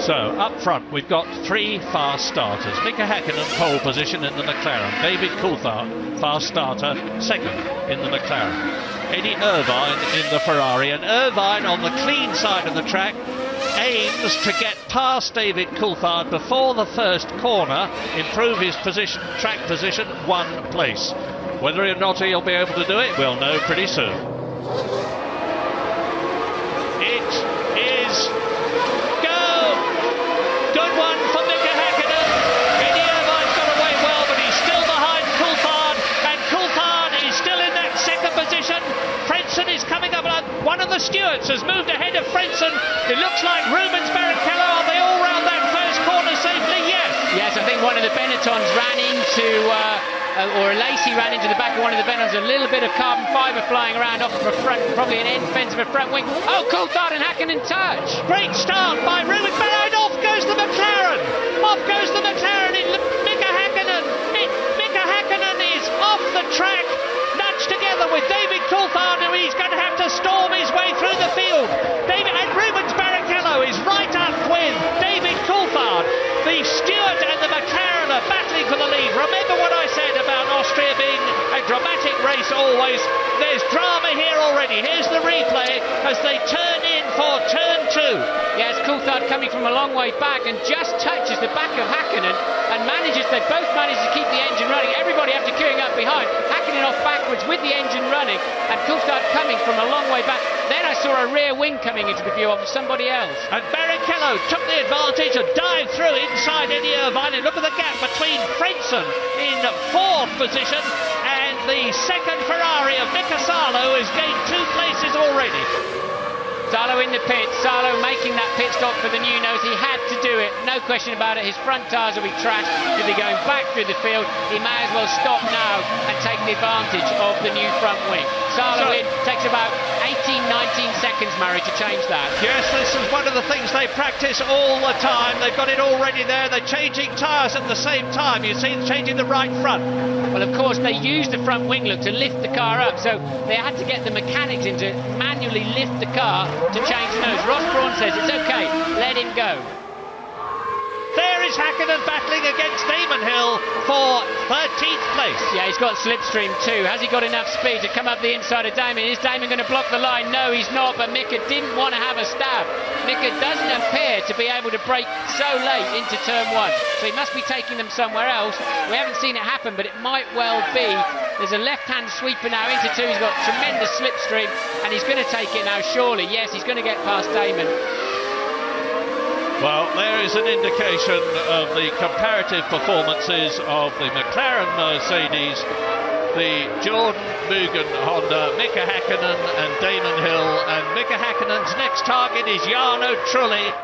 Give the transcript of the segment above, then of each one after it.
So, up front, we've got three fast starters. Mika Hakkinen, pole position in the McLaren. David Coulthard, fast starter, second in the McLaren. Eddie Irvine in the Ferrari. And Irvine, on the clean side of the track, aims to get past David Coulthard before the first corner, improve his position, track position, one place. Whether or not he'll be able to do it, we'll know pretty soon. It is go! Good one for Mika Hakkinen. Eddie Irvine's got away well, but he's still behind Coulthard, and Coulthard is still in that second position. Frentzen is coming up. One of the stewards has moved ahead of Frentzen. It looks like Rubens Barrichello. Are they all round that first corner safely? Yes. Yes, I think one of the Benettons ran into, or Lacey ran into the back of one of the Benettons. A little bit of carbon fibre flying around off of a front, probably an end fence of a front wing. Oh, Coulthard and Hakkinen touch. Great start by Rubens Barrichello. Off goes the McLaren. Off goes the McLaren. Mika Hakkinen. Mika Hakkinen is off the track. Together with David Coulthard, who he's going to have to storm his way through the field. And Rubens Barrichello is right up with David Coulthard. The steward and the McLaren are battling for the lead. Remember what I said about Austria being a dramatic race always. There's drama here already. Here's the replay as they turn in for turn two. Yes, Coulthard coming from a long way back and just touches the back of Hakkinen and they both manage to keep the engine running. Everybody after queuing up behind. Hakkinen off backwards with the engine running and Coulthard coming from a long way back. Then I saw a rear wing coming into the view of somebody else. And Barrichello took the advantage and dived through inside Eddie Irvine. And look at the gap between Frentzen in fourth position and the second Ferrari of Mika Salo has gained 2 places already. Salo in the pit, Salo making that pit stop for the new nose. He had to do it, no question about it. His front tyres will be trashed. He'll be going back through the field. He may as well stop now and take the advantage of the new front wing. Salo in, takes about 18-19 seconds, Murray, to change that. Yes, this is one of the things they practice all the time. They've got it already there. They're changing tyres at the same time. You see, changing the right front. Well, of course, they used the front wing look to lift the car up, so they had to get the mechanics in to manually lift the car to change the nose. Ross Brawn says it's okay, let him go. There is Hakkinen battling against Damon Hill for 13th place. Yeah, he's got slipstream too. Has he got enough speed to come up the inside of Damon? Is Damon going to block the line? No, he's not, but Mika didn't want to have a stab. Mika doesn't appear to be able to brake so late into turn one, so he must be taking them somewhere else. We haven't seen it happen, but it might well be. There's a left-hand sweeper now into two. He's got tremendous slipstream, and he's going to take it now, surely. Yes, he's going to get past Damon. Well, there is an indication of the comparative performances of the McLaren Mercedes, the Jordan Mugen Honda, Mika Hakkinen and Damon Hill, and Mika Hakkinen's next target is Jarno Trulli.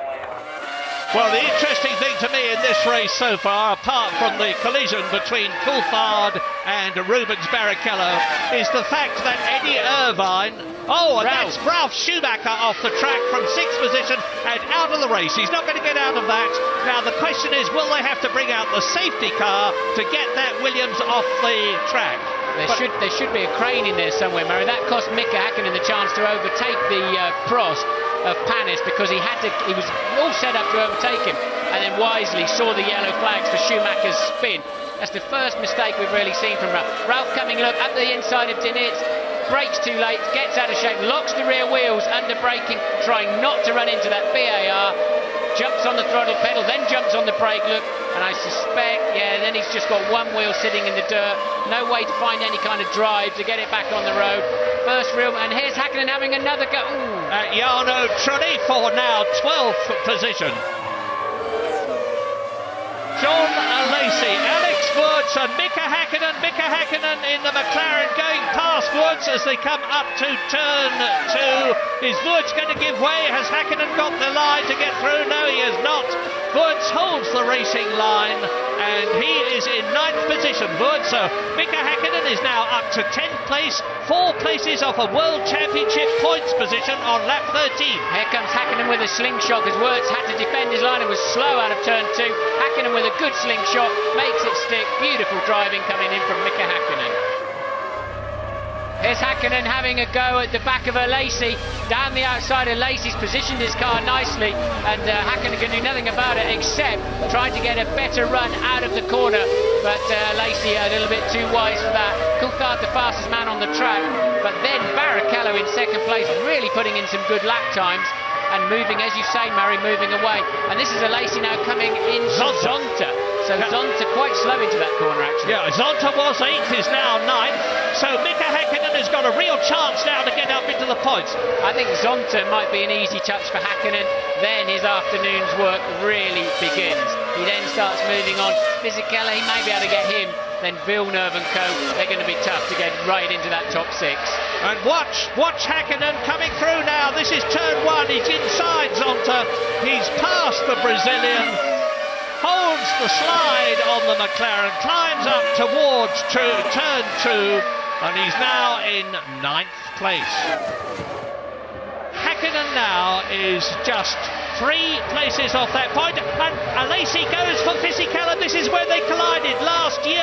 Well, the interesting thing to me in this race so far, apart from the collision between Coulthard and Rubens Barrichello, is the fact that Eddie Irvine, that's Ralf Schumacher off the track from 6th position and out of the race. He's not going to get out of that. Now the question is, will they have to bring out the safety car to get that Williams off the track? There should be a crane in there somewhere, Murray. That cost Mika Hakkinen the chance to overtake the Prost of Panis, because he was all set up to overtake him, and then wisely saw the yellow flags for Schumacher's spin. That's the first mistake we've really seen from Ralf. Ralf coming up the inside of Dinitz, brakes too late, gets out of shape, locks the rear wheels under braking, trying not to run into that VAR, jumps on the throttle pedal, then jumps on the brake, look, and I suspect, then he's just got one wheel sitting in the dirt, no way to find any kind of drive to get it back on the road. First real, and here's Hakkinen having another go. Jarno Trulli for now 12th position. John Lacey, Alex Woods and Mika Hakkinen in the McLaren going past Woods as they come up to turn 2. Is Woods going to give way? Has Hakkinen got the line to get through? No, he has not. Woods holds the racing line and he is in 9th position. Woods, so Mika Hakkinen is now up to 10th place, 4 places off a World Championship points position on lap 13. Here comes Hakkinen with a slingshot, because Woods had to defend his line and was slow out of turn 2. Hakkinen with a good slingshot, makes it stick. Beautiful driving coming in from Mika Hakkinen. Here's Hakkinen having a go at the back of Lacey. Down the outside of Lacey's positioned his car nicely, and Hakkinen can do nothing about it except try to get a better run out of the corner. But Lacey a little bit too wise for that. Coulthard the fastest man on the track, but then Barrichello in second place, really putting in some good lap times. And moving, as you say, Murray, moving away. And this is Lacey now coming in Zonta. So Zonta quite slow into that corner, actually. Yeah, Zonta was 8th, is now 9th. So Mika Hakkinen has got a real chance now to get up into the points. I think Zonta might be an easy touch for Hakkinen. Then his afternoon's work really begins. He then starts moving on. Fisichella, he may be able to get him. Then Villeneuve and co, they're going to be tough to get right into that top 6. And watch Hakkinen coming through now. This is turn 1. He's inside Zonta. He's past the Brazilian. Holds the slide on the McLaren. Climbs up towards turn 2. And he's now in 9th place. Hakkinen now is just 3 places off that point, and Lacey goes for Fisichella. This is where they collided last year.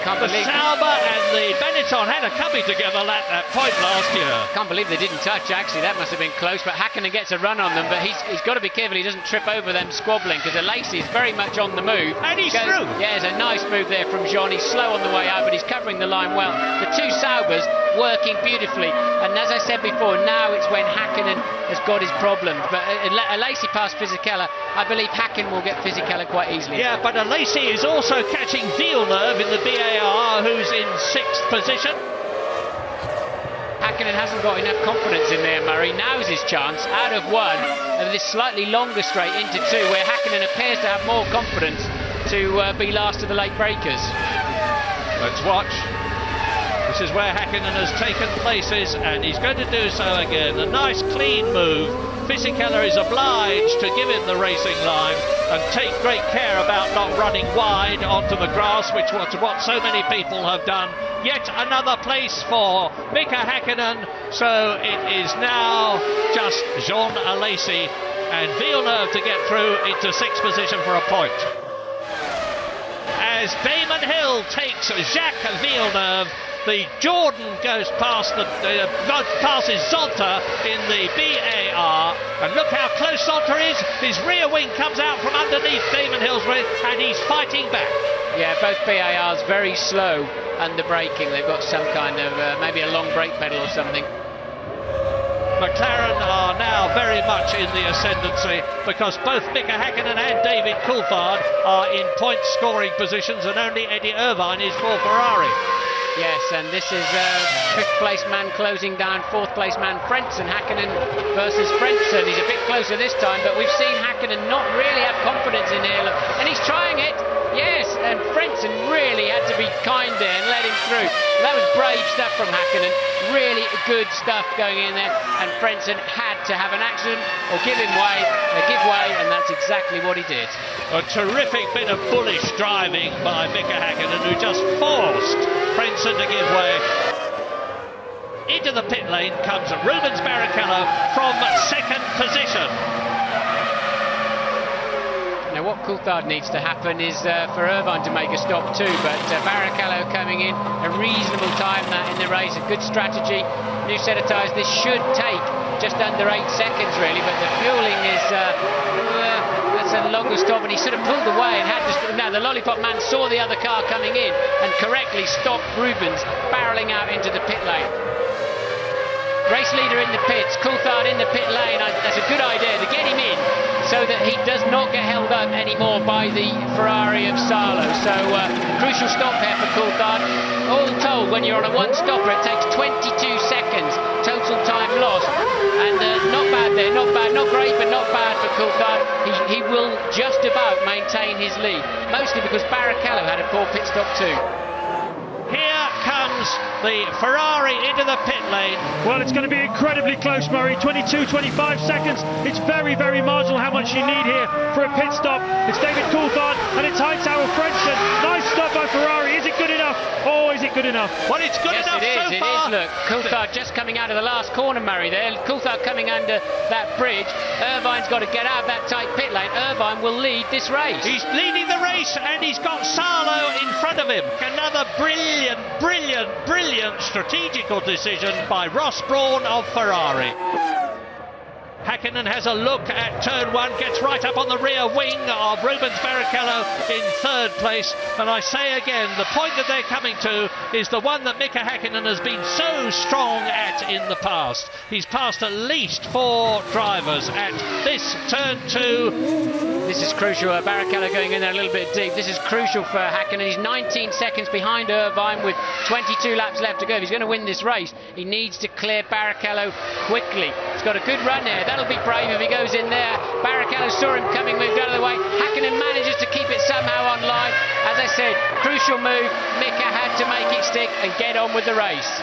The Sauber and the Benetton had a cubby together at that point last year. Can't believe they didn't touch, actually. That must have been close, but Hakkinen gets a run on them, but he's got to be careful he doesn't trip over them squabbling, because Lacey is very much on the move. And he's through. Yeah, there's a nice move there from Jean. He's slow on the way out, but he's covering the line well. The 2 Saubers working beautifully, and as I said before, now it's when Hakkinen has got his problems. But Lacey past Fisichella, I believe Hakkinen will get Fisichella quite easily. Yeah, but Lacey is also catching Villeneuve in the BAR, who's in 6th position. Hakkinen hasn't got enough confidence in there, Murray. Now's his chance, out of 1, and this slightly longer straight into 2, where Hakkinen appears to have more confidence to be last of the late breakers. Let's watch. This is where Hakkinen has taken places, and he's going to do so again. A nice clean move. Fisichella is obliged to give him the racing line and take great care about not running wide onto the grass, which was what so many people have done. Yet another place for Mika Hakkinen, so it is now just Jean Alesi and Villeneuve to get through into 6th position for a point. As Damon Hill takes Jacques Villeneuve, the Jordan goes past passes Zonta in the BAR, and look how close Zonta is. His rear wing comes out from underneath Damon Hill's wing, and he's fighting back. Yeah, both BARs very slow under braking. They've got some kind of maybe a long brake pedal or something. McLaren are now very much in the ascendancy, because both Mika Hakkinen and David Coulthard are in point scoring positions, and only Eddie Irvine is for Ferrari. Yes, and this is 5th place man closing down 4th place man Frentzen. Hakkinen versus Frentzen. He's a bit closer this time, but we've seen Hakkinen not really have confidence in here, and he's trying it. Yes, and Frentzen really had to be kind there and let him through. That was brave stuff from Hakkinen. Really good stuff going in there, and Frentzen had to have an accident or give way, and that's exactly what he did. A terrific bit of bullish driving by Mika Hakkinen, who just forced Frentzen to give way. Into the pit lane comes Rubens Barrichello from 2nd position. Now what Coulthard needs to happen is for Irvine to make a stop too, but Barrichello coming in, a reasonable time that in the race, a good strategy, new set of tyres. This should take just under 8 seconds really, but the fueling is that's a longer stop, and he sort of pulled away and had to. Now the lollipop man saw the other car coming in and correctly stopped Rubens barrelling out into the pit lane. Race leader in the pits, Coulthard in the pit lane. That's a good idea to get him in so that he does not get held up anymore by the Ferrari of Salo. So crucial stop here for Coulthard. All told, when you're on a one-stopper, it takes 22 seconds total time lost. And not bad there, not bad, not great, but not bad for Coulthard. He will just about maintain his lead, mostly because Barrichello had a poor pit stop too. Here comes the Ferrari into the pit lane. Well, it's going to be incredibly close, Murray. 22, 25 seconds. It's very, very marginal how much you need here for a pit stop. It's David Coulthard and it's Hightower Frentzen. Nice stop by Ferrari. Is it good enough? Oh, is it good enough? Well, it's good enough so far. It is. Look, Coulthard just coming out of the last corner, Murray, there. Coulthard coming under that bridge. Irvine's got to get out of that tight pit lane. Irvine will lead this race. He's leading the race, and he's got Salo in front of him. Another brilliant strategical decision by Ross Brawn of Ferrari. Hakkinen has a look at turn one, gets right up on the rear wing of Rubens Barrichello in third place. And I say again, the point that they're coming to is the one that Mika Hakkinen has been so strong at in the past. He's passed at least 4 drivers at this turn 2. This is crucial. Barrichello going in there a little bit deep. This is crucial for Hakkinen. He's 19 seconds behind Irvine with 22 laps left to go. If he's going to win this race, he needs to clear Barrichello quickly. He's got a good run there. That'll be brave if he goes in there. Barrichello saw him coming, moved out of the way. Hakkinen manages to keep it somehow on line. As I said, crucial move. Mika had to make it stick and get on with the race.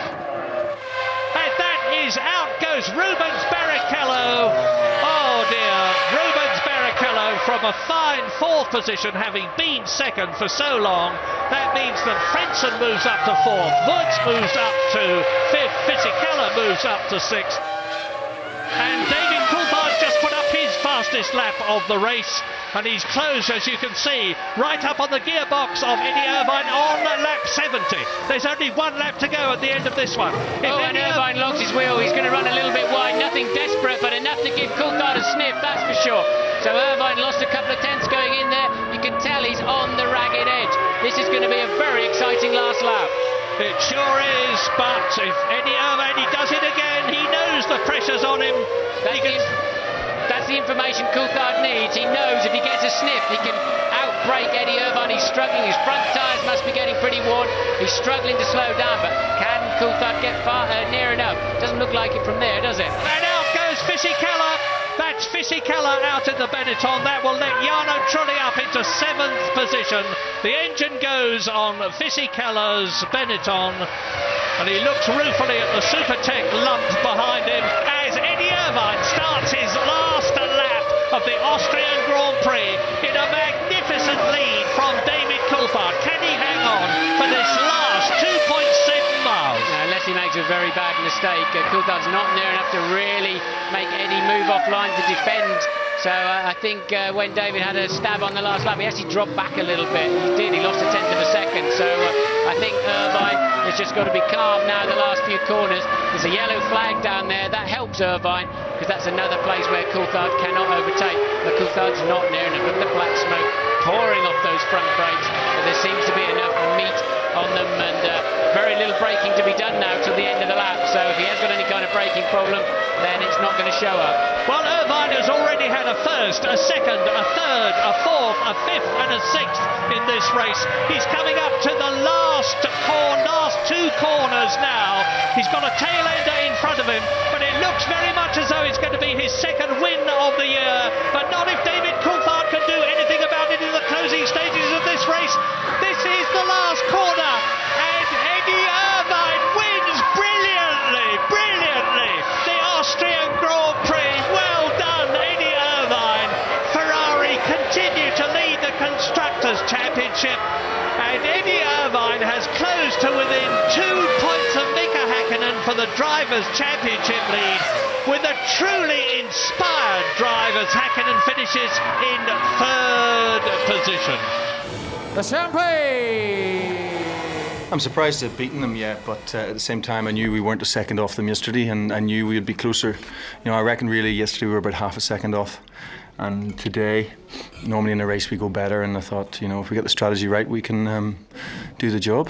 And that is out goes Rubens Barrichello. Oh dear, Rubens Barrichello from a fine 4th position, having been 2nd for so long. That means that Frentzen moves up to 4th, Woods moves up to 5th, Fisichella moves up to 6th. And David Coulthard just put up his fastest lap of the race, and he's close, as you can see, right up on the gearbox of Eddie Irvine on lap 70. There's only 1 lap to go at the end of this one. And Irvine locks his wheel. He's going to run a little bit wide. Nothing desperate, but enough to give Coulthard a sniff, that's for sure. So Irvine lost a couple of tenths going in there. You can tell he's on the ragged edge. This is going to be a very exciting last lap. It sure is, but if Eddie Irvine, he does it again, he knows the pressure's on him. That's the information Coulthard needs. He knows if he gets a sniff, he can outbrake Eddie Irvine. He's struggling. His front tyres must be getting pretty worn. He's struggling to slow down, but can Coulthard get near enough? Doesn't look like it from there, does it? And out goes Fisichella. That's Fisichella out in the Benetton. That will let Jarno Trulli up into 7th position. The engine goes on Fisichella's Benetton, and he looks ruefully at the Supertech lump behind him as Eddie Irvine starts his last lap of the Austrian Grand Prix in a magnificent lead from David Coulthard. Can he hang on for this last 2.7 miles? Unless he makes a very bad mistake. Coulthard's not near enough to really make Eddie move offline to defend. So I think when David had a stab on the last lap, he actually dropped back a little bit. He did. He lost a tenth of a second. So I think Irvine has just got to be calm now the last few corners. There's a yellow flag down there. That helps Irvine, because that's another place where Coulthard cannot overtake. But Coulthard's not near enough. Look at the black smoke pouring off those front brakes. But there seems to be enough meat on them, and very little braking to be done now till the end of the lap. So if he has got any kind of braking problem, then it's not going to show up. Well, Irvine has already had a first, a second, a third, a fourth, a fifth and a sixth in this race. He's coming up to the last 2 corners now. He's got a tail ender in front of him, but it looks very much as though it's going to be his 2nd win of the year. But not if David Coulthard can do anything about it in the closing stages of this race. This is the last corner, and Eddie Irvine wins brilliantly the Austrian Grand Prix. Well done, Eddie Irvine. Ferrari continue to lead the Constructors' Championship, and Eddie Irvine has closed to within 2 points of Mika Hakkinen for the Drivers' Championship lead. With a truly inspired drive as Hakkinen finishes in 3rd position. The champagne! I'm surprised to have beaten them yet, but at the same time I knew we weren't a second off them yesterday, and I knew we would be closer. You know, I reckon really yesterday we were about half a second off, and today normally in a race we go better, and I thought, you know, if we get the strategy right we can do the job.